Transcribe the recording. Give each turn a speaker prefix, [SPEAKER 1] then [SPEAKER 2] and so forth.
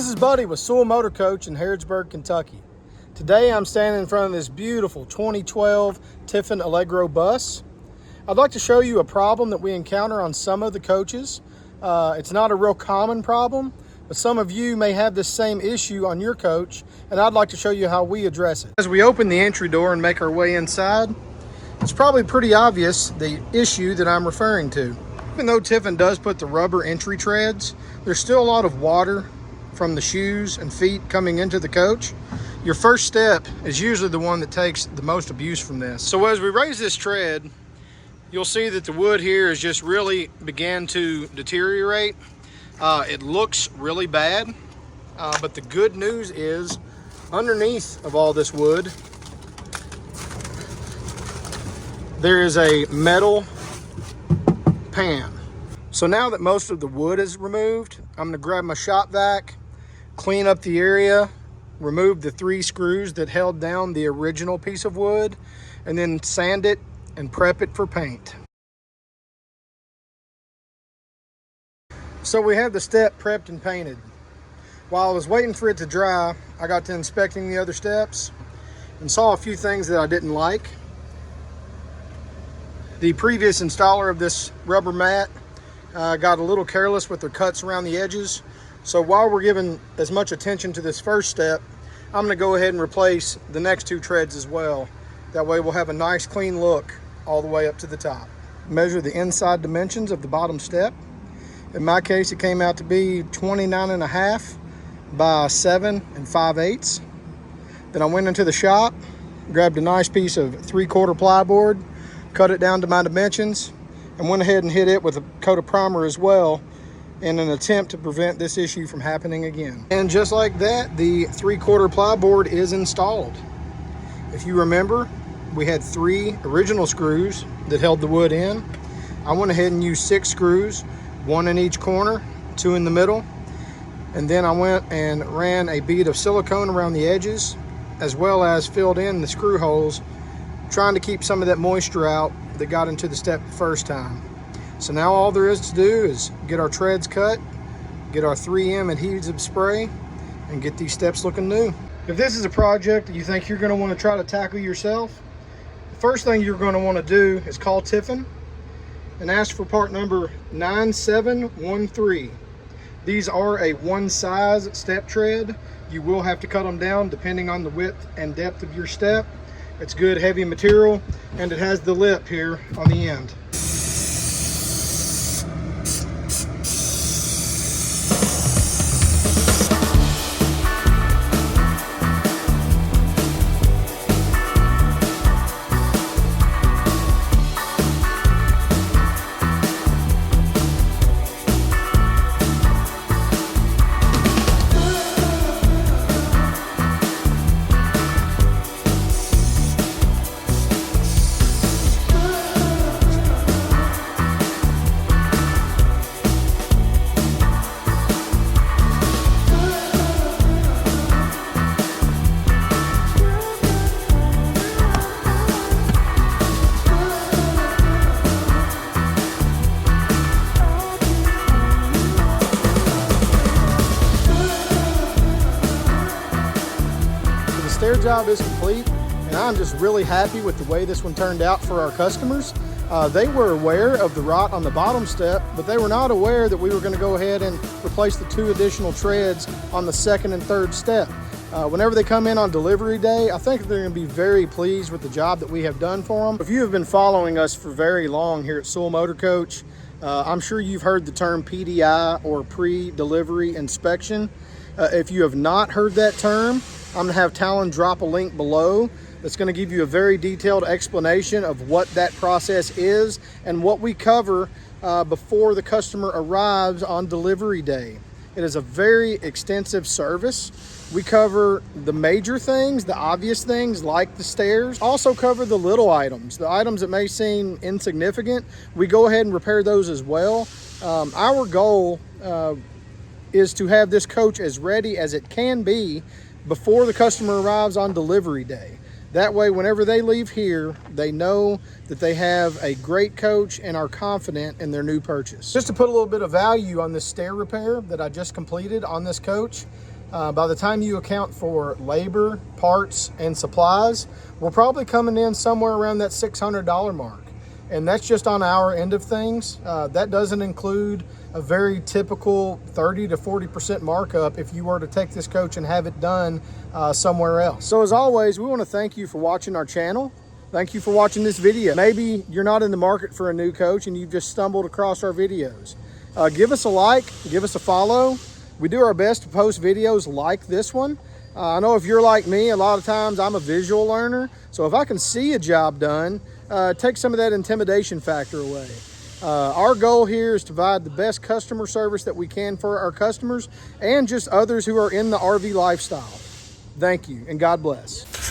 [SPEAKER 1] This is Buddy with Sewell Motorcoach in Harrodsburg, Kentucky. Today I'm standing in front of this beautiful 2012 Tiffin Allegro Bus. I'd like to show you a problem that we encounter on some of the coaches. It's not a real common problem, but some of you may have this same issue on your coach, and I'd like to show you how we address it. As we open the entry door and make our way inside, it's probably pretty obvious the issue that I'm referring to. Even though Tiffin does put the rubber entry treads, there's still a lot of water from the shoes and feet coming into the coach. Your first step is usually the one that takes the most abuse from this. So as we raise this tread, you'll see that the wood here has just really began to deteriorate. It looks really bad, but the good news is underneath of all this wood, there is a metal pan. So now that most of the wood is removed, I'm gonna grab my shop vac, clean up the area, remove the 3 screws that held down the original piece of wood, and then sand it and prep it for paint. So we have the step prepped and painted. While I was waiting for it to dry, I got to inspecting the other steps and saw a few things that I didn't like. The previous installer of this rubber mat got a little careless with their cuts around the edges. So while we're giving as much attention to this first step, I'm going to go ahead and replace the next 2 treads as well. That way we'll have a nice clean look all the way up to the top. Measure the inside dimensions of the bottom step. In my case, it came out to be 29.5 by 7 5/8. Then I went into the shop, grabbed a nice piece of 3/4 plyboard, cut it down to my dimensions, and went ahead and hit it with a coat of primer as well in an attempt to prevent this issue from happening again. And just like that, the 3/4 plyboard is installed. If you remember, we had 3 original screws that held the wood in. I went ahead and used 6 screws, 1 in each corner, 2 in the middle. And then I went and ran a bead of silicone around the edges, as well as filled in the screw holes, trying to keep some of that moisture out that got into the step the first time. So now all there is to do is get our treads cut, get our 3M adhesive spray, and get these steps looking new. If this is a project that you think you're going to want to try to tackle yourself, the first thing you're going to want to do is call Tiffin and ask for part number 9713. These are a 1 size step tread. You will have to cut them down depending on the width and depth of your step. It's good heavy material, and it has the lip here on the end. Stair job is complete, and I'm just really happy with the way this one turned out for our customers. They were aware of the rot on the bottom step, but they were not aware that we were going to go ahead and replace the 2 additional treads on the 2nd and 3rd step. Whenever they come in on delivery day, I think they're going to be very pleased with the job that we have done for them. If you have been following us for very long here at Sewell Motorcoach, I'm sure you've heard the term PDI, or pre-delivery inspection. If you have not heard that term, I'm going to have Talon drop a link below that's going to give you a very detailed explanation of what that process is and what we cover before the customer arrives on delivery day. It is a very extensive service. We cover the major things, the obvious things like the stairs. Also cover the little items, the items that may seem insignificant. We go ahead and repair those as well. Our goal is to have this coach as ready as it can be before the customer arrives on delivery day. That way, whenever they leave here, they know that they have a great coach and are confident in their new purchase. Just to put a little bit of value on this stair repair that I just completed on this coach, By the time you account for labor, parts, and supplies, we're probably coming in somewhere around that $600 mark. And that's just on our end of things. That doesn't include a very typical 30 to 40% markup if you were to take this coach and have it done somewhere else. So as always, we want to thank you for watching our channel. Thank you for watching this video. Maybe you're not in the market for a new coach and you've just stumbled across our videos. Give us a like, give us a follow. We do our best to post videos like this one. I know if you're like me, a lot of times I'm a visual learner. So if I can see a job done, take some of that intimidation factor away. Our goal here is to provide the best customer service that we can for our customers and just others who are in the RV lifestyle. Thank you and God bless.